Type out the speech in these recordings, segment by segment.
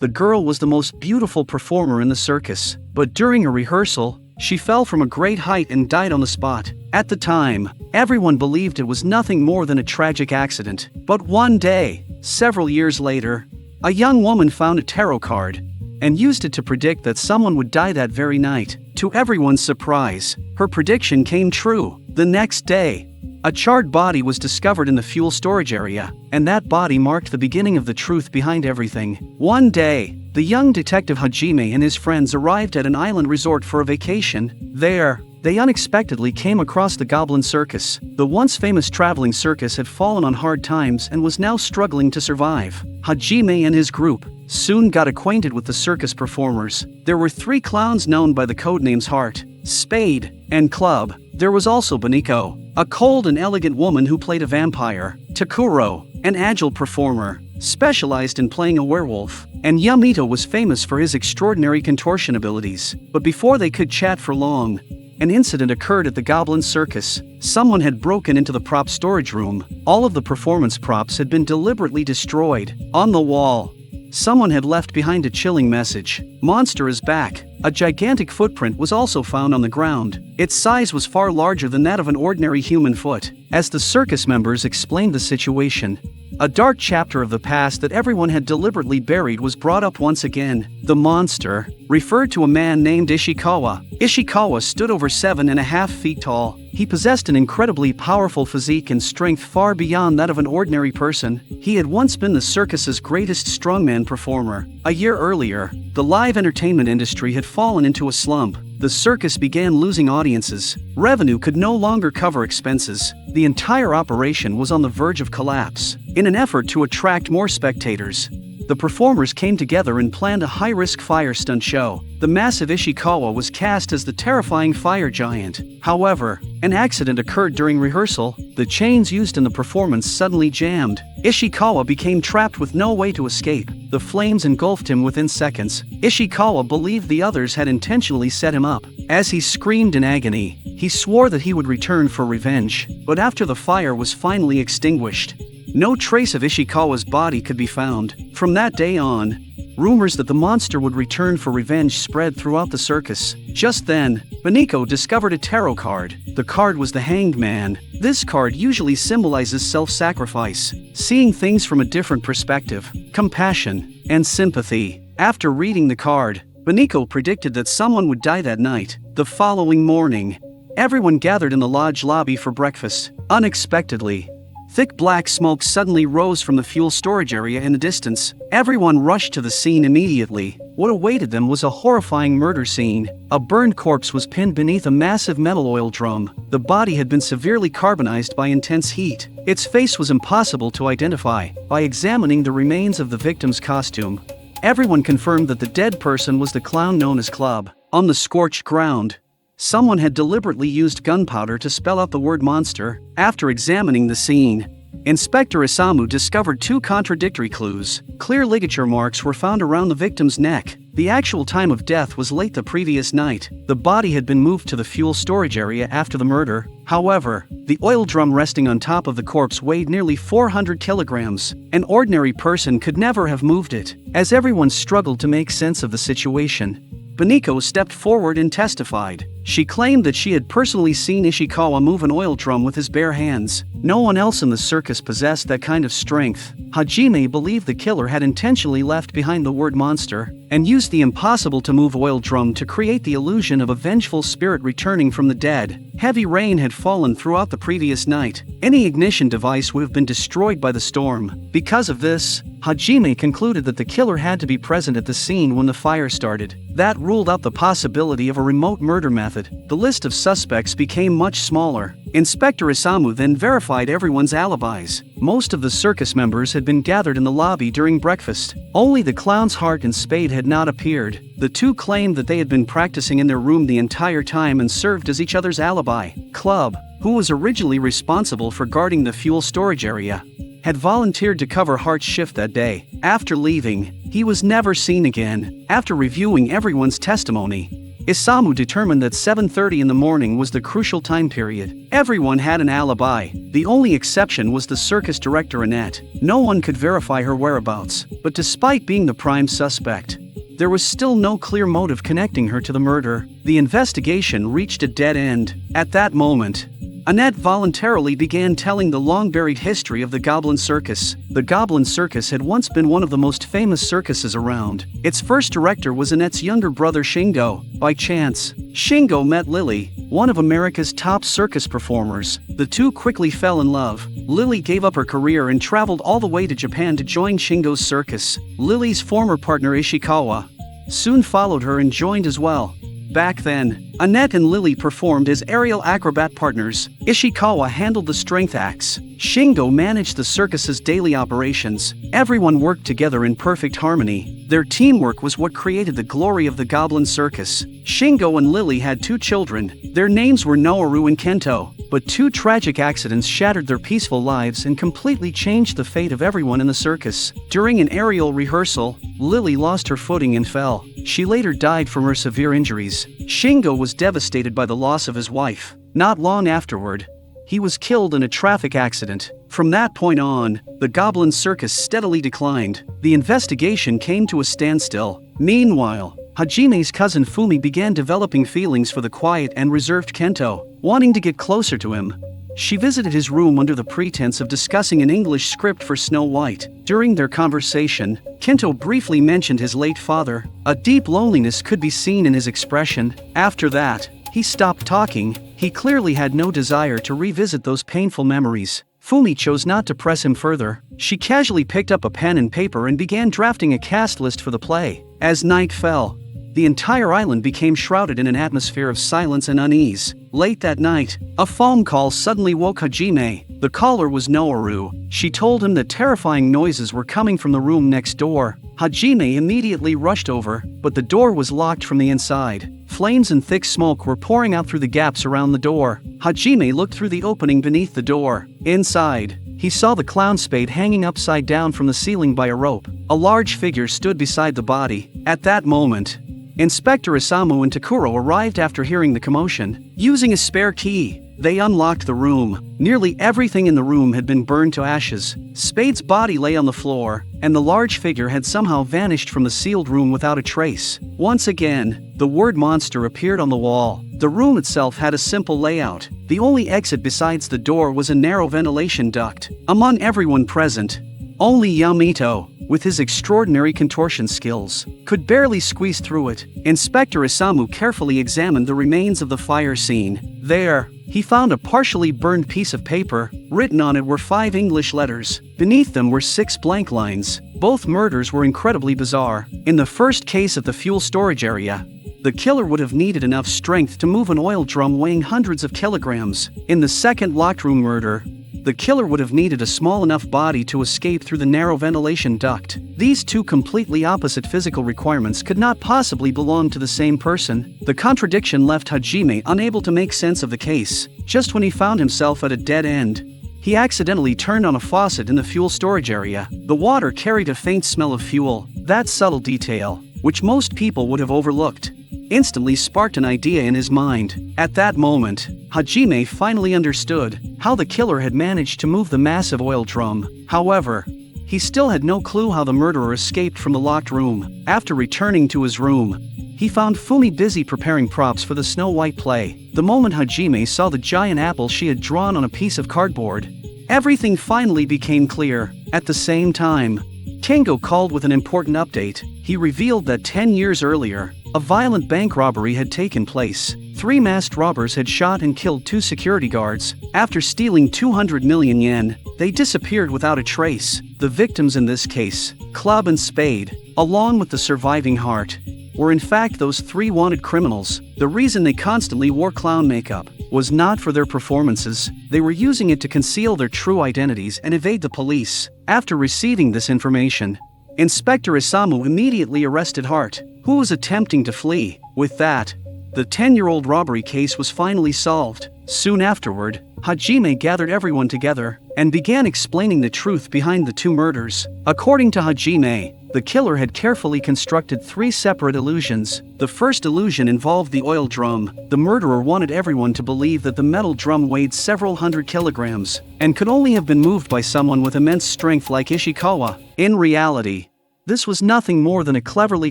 The girl was the most beautiful performer in the circus, but during a rehearsal, she fell from a great height and died on the spot. At the time, everyone believed it was nothing more than a tragic accident. But one day, several years later, a young woman found a tarot card and used it to predict that someone would die that very night. To everyone's surprise, her prediction came true. The next day, a charred body was discovered in the fuel storage area, and that body marked the beginning of the truth behind everything. One day, the young detective Hajime and his friends arrived at an island resort for a vacation. There, they unexpectedly came across the Goblin Circus. The once famous traveling circus had fallen on hard times and was now struggling to survive. Hajime and his group soon got acquainted with the circus performers. There were 3 clowns known by the codenames Heart, Spade, and Club. There was also Beniko, a cold and elegant woman who played a vampire, Takuro, an agile performer, specialized in playing a werewolf, and Yamito was famous for his extraordinary contortion abilities. But before they could chat for long, an incident occurred at the Goblin Circus. Someone had broken into the prop storage room. All of the performance props had been deliberately destroyed. On the wall, someone had left behind a chilling message: "Monster is back." A gigantic footprint was also found on the ground. Its size was far larger than that of an ordinary human foot. As the circus members explained the situation, a dark chapter of the past that everyone had deliberately buried was brought up once again. The monster referred to a man named Ishikawa. Ishikawa stood over 7.5 feet tall. He possessed an incredibly powerful physique and strength far beyond that of an ordinary person. He had once been the circus's greatest strongman performer. A year earlier, the live entertainment industry had fallen into a slump. The circus began losing audiences. Revenue could no longer cover expenses. The entire operation was on the verge of collapse. In an effort to attract more spectators, the performers came together and planned a high-risk fire stunt show. The massive Ishikawa was cast as the terrifying fire giant. However, an accident occurred during rehearsal. The chains used in the performance suddenly jammed. Ishikawa became trapped with no way to escape. The flames engulfed him within seconds. Ishikawa believed the others had intentionally set him up. As he screamed in agony, he swore that he would return for revenge. But after the fire was finally extinguished, no trace of Ishikawa's body could be found. From that day on, rumors that the monster would return for revenge spread throughout the circus. Just then, Beniko discovered a tarot card. The card was the Hanged Man. This card usually symbolizes self-sacrifice, seeing things from a different perspective, compassion, and sympathy. After reading the card, Beniko predicted that someone would die that night. The following morning, everyone gathered in the lodge lobby for breakfast. Unexpectedly, thick black smoke suddenly rose from the fuel storage area in the distance. Everyone rushed to the scene immediately. What awaited them was a horrifying murder scene. A burned corpse was pinned beneath a massive metal oil drum. The body had been severely carbonized by intense heat. Its face was impossible to identify. By examining the remains of the victim's costume, everyone confirmed that the dead person was the clown known as Club. On the scorched ground, someone had deliberately used gunpowder to spell out the word monster. After examining the scene, Inspector Isamu discovered 2 contradictory clues. Clear ligature marks were found around the victim's neck. The actual time of death was late the previous night. The body had been moved to the fuel storage area after the murder. However, the oil drum resting on top of the corpse weighed nearly 400 kilograms. An ordinary person could never have moved it. As everyone struggled to make sense of the situation, Beniko stepped forward and testified. She claimed that she had personally seen Ishikawa move an oil drum with his bare hands. No one else in the circus possessed that kind of strength. Hajime believed the killer had intentionally left behind the word monster and used the impossible-to-move oil drum to create the illusion of a vengeful spirit returning from the dead. Heavy rain had fallen throughout the previous night. Any ignition device would have been destroyed by the storm. Because of this, Hajime concluded that the killer had to be present at the scene when the fire started. That ruled out the possibility of a remote murder method. The list of suspects became much smaller. Inspector Isamu then verified everyone's alibis. Most of the circus members had been gathered in the lobby during breakfast. Only the clowns Heart and Spade had not appeared. The 2 claimed that they had been practicing in their room the entire time and served as each other's alibi. Club, who was originally responsible for guarding the fuel storage area, had volunteered to cover Hart's shift that day. After leaving, he was never seen again. After reviewing everyone's testimony, Isamu determined that 7:30 in the morning was the crucial time period. Everyone had an alibi. The only exception was the circus director Annette. No one could verify her whereabouts, but despite being the prime suspect, there was still no clear motive connecting her to the murder. The investigation reached a dead end. At that moment, Annette voluntarily began telling the long-buried history of the Goblin Circus. The Goblin Circus had once been one of the most famous circuses around. Its first director was Annette's younger brother Shingo. By chance, Shingo met Lily, one of America's top circus performers. The two quickly fell in love. Lily gave up her career and traveled all the way to Japan to join Shingo's circus. Lily's former partner Ishikawa soon followed her and joined as well. Back then, Annette and Lily performed as aerial acrobat partners. Ishikawa handled the strength acts. Shingo managed the circus's daily operations. Everyone worked together in perfect harmony. Their teamwork was what created the glory of the Goblin Circus. Shingo and Lily had 2 children. Their names were Noaru and Kento. But 2 tragic accidents shattered their peaceful lives and completely changed the fate of everyone in the circus. During an aerial rehearsal, Lily lost her footing and fell. She later died from her severe injuries. Shingo was devastated by the loss of his wife. Not long afterward, he was killed in a traffic accident. From that point on, the Goblin Circus steadily declined. The investigation came to a standstill. Meanwhile, Hajime's cousin Fumi began developing feelings for the quiet and reserved Kento. Wanting to get closer to him, she visited his room under the pretense of discussing an English script for Snow White. During their conversation, Kento briefly mentioned his late father. A deep loneliness could be seen in his expression. After that, he stopped talking. He clearly had no desire to revisit those painful memories. Fumi chose not to press him further. She casually picked up a pen and paper and began drafting a cast list for the play. As night fell, the entire island became shrouded in an atmosphere of silence and unease. Late that night, a phone call suddenly woke Hajime. The caller was Noaru. She told him that terrifying noises were coming from the room next door. Hajime immediately rushed over, but the door was locked from the inside. Flames and thick smoke were pouring out through the gaps around the door. Hajime looked through the opening beneath the door. Inside, he saw the clown spade hanging upside down from the ceiling by a rope. A large figure stood beside the body. At that moment, Inspector Isamu and Takuro arrived after hearing the commotion. Using a spare key, they unlocked the room. Nearly everything in the room had been burned to ashes. Spade's body lay on the floor, and the large figure had somehow vanished from the sealed room without a trace. Once again, the word monster appeared on the wall. The room itself had a simple layout. The only exit besides the door was a narrow ventilation duct. Among everyone present, only Yamito, with his extraordinary contortion skills, could barely squeeze through it. Inspector Isamu carefully examined the remains of the fire scene. There, he found a partially burned piece of paper. Written on it were 5 English letters. Beneath them were 6 blank lines. Both murders were incredibly bizarre. In the first case at the fuel storage area, the killer would have needed enough strength to move an oil drum weighing hundreds of kilograms. In the second locked room murder, the killer would have needed a small enough body to escape through the narrow ventilation duct. These 2 completely opposite physical requirements could not possibly belong to the same person. The contradiction left Hajime unable to make sense of the case. Just when he found himself at a dead end, he accidentally turned on a faucet in the fuel storage area. The water carried a faint smell of fuel. That subtle detail, which most people would have overlooked, instantly sparked an idea in his mind. At that moment, Hajime finally understood how the killer had managed to move the massive oil drum. However, he still had no clue how the murderer escaped from the locked room. After returning to his room, he found Fumi busy preparing props for the Snow White play. The moment Hajime saw the giant apple she had drawn on a piece of cardboard, everything finally became clear. At the same time, Kengo called with an important update. He revealed that 10 years earlier, a violent bank robbery had taken place. 3 masked robbers had shot and killed 2 security guards. After stealing 200 million yen, they disappeared without a trace. The victims in this case, Club and Spade, along with the surviving heart, were in fact those 3 wanted criminals. The reason they constantly wore clown makeup was not for their performances. They were using it to conceal their true identities and evade the police. After receiving this information, Inspector Isamu immediately arrested Hart, who was attempting to flee. With that, the 10-year-old robbery case was finally solved. Soon afterward, Hajime gathered everyone together and began explaining the truth behind the two murders. According to Hajime, the killer had carefully constructed 3 separate illusions. The first illusion involved the oil drum. The murderer wanted everyone to believe that the metal drum weighed several hundred kilograms and could only have been moved by someone with immense strength like Ishikawa. In reality, this was nothing more than a cleverly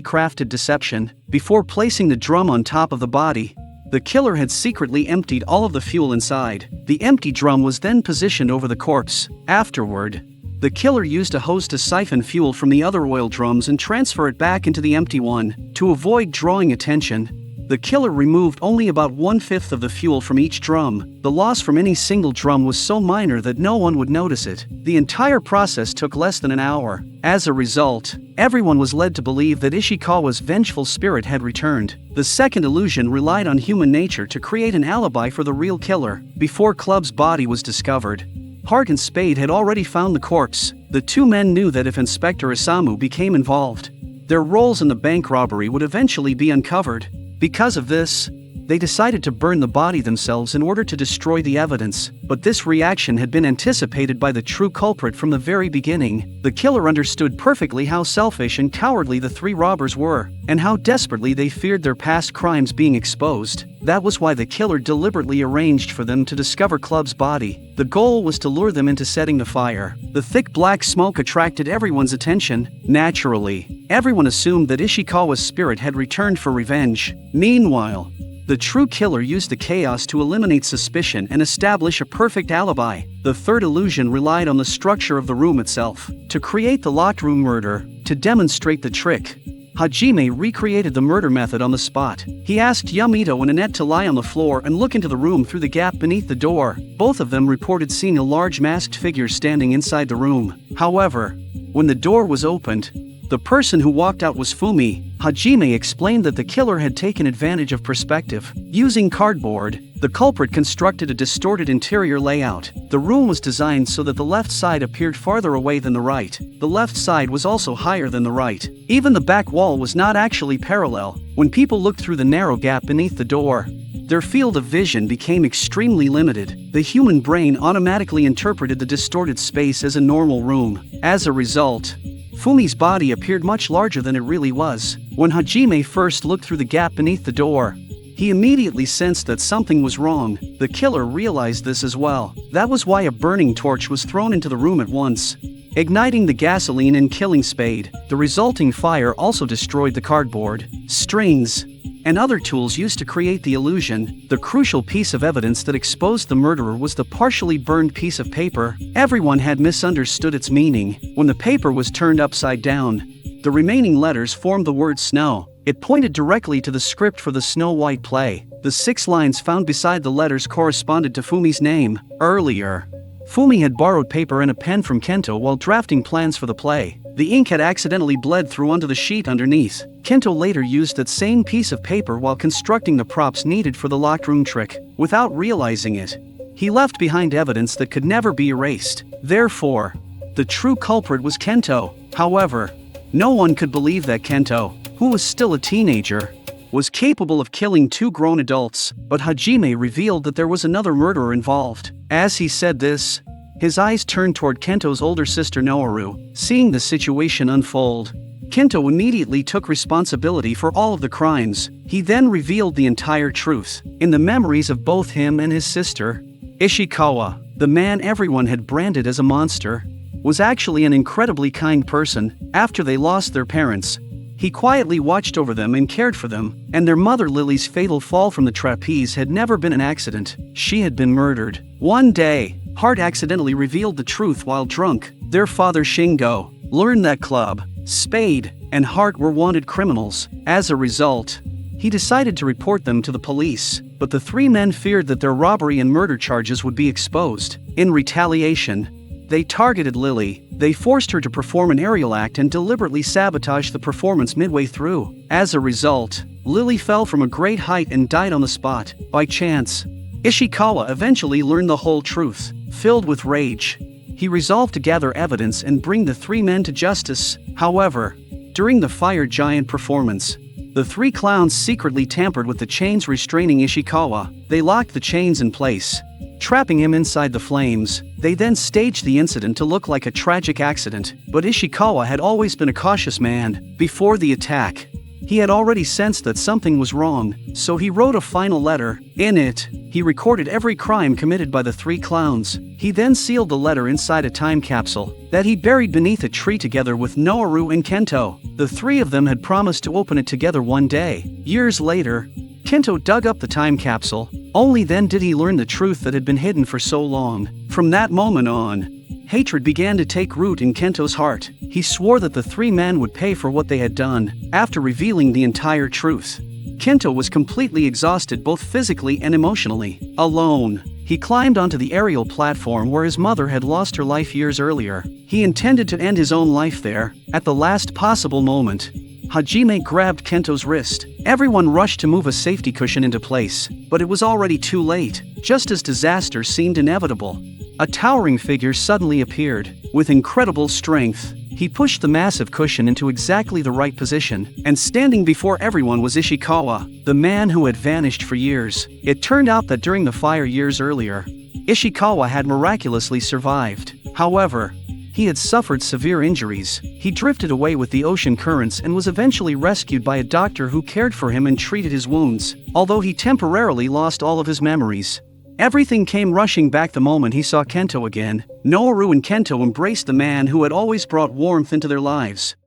crafted deception. Before placing the drum on top of the body, the killer had secretly emptied all of the fuel inside. The empty drum was then positioned over the corpse. Afterward, the killer used a hose to siphon fuel from the other oil drums and transfer it back into the empty one. To avoid drawing attention, the killer removed only about 1/5 of the fuel from each drum. The loss from any single drum was so minor that no one would notice it. The entire process took less than an hour. As a result, everyone was led to believe that Ishikawa's vengeful spirit had returned. The second illusion relied on human nature to create an alibi for the real killer. Before Club's body was discovered, Hart and Spade had already found the corpse. The two men knew that if Inspector Isamu became involved, their roles in the bank robbery would eventually be uncovered. Because of this, they decided to burn the body themselves in order to destroy the evidence. But this reaction had been anticipated by the true culprit from the very beginning. The killer understood perfectly how selfish and cowardly the 3 robbers were, and how desperately they feared their past crimes being exposed. That was why the killer deliberately arranged for them to discover Club's body. The goal was to lure them into setting the fire. The thick black smoke attracted everyone's attention. Naturally, everyone assumed that Ishikawa's spirit had returned for revenge. Meanwhile, the true killer used the chaos to eliminate suspicion and establish a perfect alibi. The third illusion relied on the structure of the room itself. To create the locked room murder, to demonstrate the trick, Hajime recreated the murder method on the spot. He asked Yamito and Annette to lie on the floor and look into the room through the gap beneath the door. Both of them reported seeing a large masked figure standing inside the room. However, when the door was opened, the person who walked out was Fumi. Hajime explained that the killer had taken advantage of perspective. Using cardboard, the culprit constructed a distorted interior layout. The room was designed so that the left side appeared farther away than the right. The left side was also higher than the right. Even the back wall was not actually parallel. When people looked through the narrow gap beneath the door, their field of vision became extremely limited. The human brain automatically interpreted the distorted space as a normal room. As a result, Fumi's body appeared much larger than it really was. When Hajime first looked through the gap beneath the door, he immediately sensed that something was wrong. The killer realized this as well. That was why a burning torch was thrown into the room at once, igniting the gasoline and killing Spade. The resulting fire also destroyed the cardboard, strings, and other tools used to create the illusion. The crucial piece of evidence that exposed the murderer was the partially burned piece of paper. Everyone had misunderstood its meaning. When the paper was turned upside down, the remaining letters formed the word snow. It pointed directly to the script for the Snow White play. The 6 lines found beside the letters corresponded to Fumi's name. Earlier, Fumi had borrowed paper and a pen from Kento while drafting plans for the play. The ink had accidentally bled through onto the sheet underneath. Kento later used that same piece of paper while constructing the props needed for the locked room trick. Without realizing it, he left behind evidence that could never be erased. Therefore, the true culprit was Kento. However, no one could believe that Kento, who was still a teenager, was capable of killing 2 grown adults. But Hajime revealed that there was another murderer involved. As he said this, his eyes turned toward Kento's older sister Noaru. Seeing the situation unfold, Kento immediately took responsibility for all of the crimes. He then revealed the entire truth. In the memories of both him and his sister, Ishikawa, the man everyone had branded as a monster, was actually an incredibly kind person. After they lost their parents, he quietly watched over them and cared for them, and their mother Lily's fatal fall from the trapeze had never been an accident. She had been murdered. One day, Hart accidentally revealed the truth while drunk. Their father Shingo learned that Club, Spade, and Hart were wanted criminals. As a result, he decided to report them to the police, but the 3 men feared that their robbery and murder charges would be exposed. In retaliation, they targeted Lily. They forced her to perform an aerial act and deliberately sabotaged the performance midway through. As a result, Lily fell from a great height and died on the spot. By chance, Ishikawa eventually learned the whole truth. Filled with rage, he resolved to gather evidence and bring the 3 men to justice. However, during the Fire Giant performance, the 3 clowns secretly tampered with the chains restraining Ishikawa. They locked the chains in place, trapping him inside the flames. They then staged the incident to look like a tragic accident, but Ishikawa had always been a cautious man. Before the attack, he had already sensed that something was wrong, so he wrote a final letter. In it, he recorded every crime committed by the three clowns. He then sealed the letter inside a time capsule that he buried beneath a tree together with Noharu and Kento. The three of them had promised to open it together one day. Years later, Kento dug up the time capsule. Only then did he learn the truth that had been hidden for so long. From that moment on, hatred began to take root in Kento's heart. He swore that the three men would pay for what they had done. After revealing the entire truth, Kento was completely exhausted both physically and emotionally. Alone, he climbed onto the aerial platform where his mother had lost her life years earlier. He intended to end his own life there. At the last possible moment, Hajime grabbed Kento's wrist. Everyone rushed to move a safety cushion into place, but it was already too late. Just as disaster seemed inevitable, a towering figure suddenly appeared. With incredible strength, he pushed the massive cushion into exactly the right position, and standing before everyone was Ishikawa, the man who had vanished for years. It turned out that during the fire years earlier, Ishikawa had miraculously survived. However, he had suffered severe injuries. He drifted away with the ocean currents and was eventually rescued by a doctor who cared for him and treated his wounds. Although he temporarily lost all of his memories, everything came rushing back the moment he saw Kento again. Noharu and Kento embraced the man who had always brought warmth into their lives.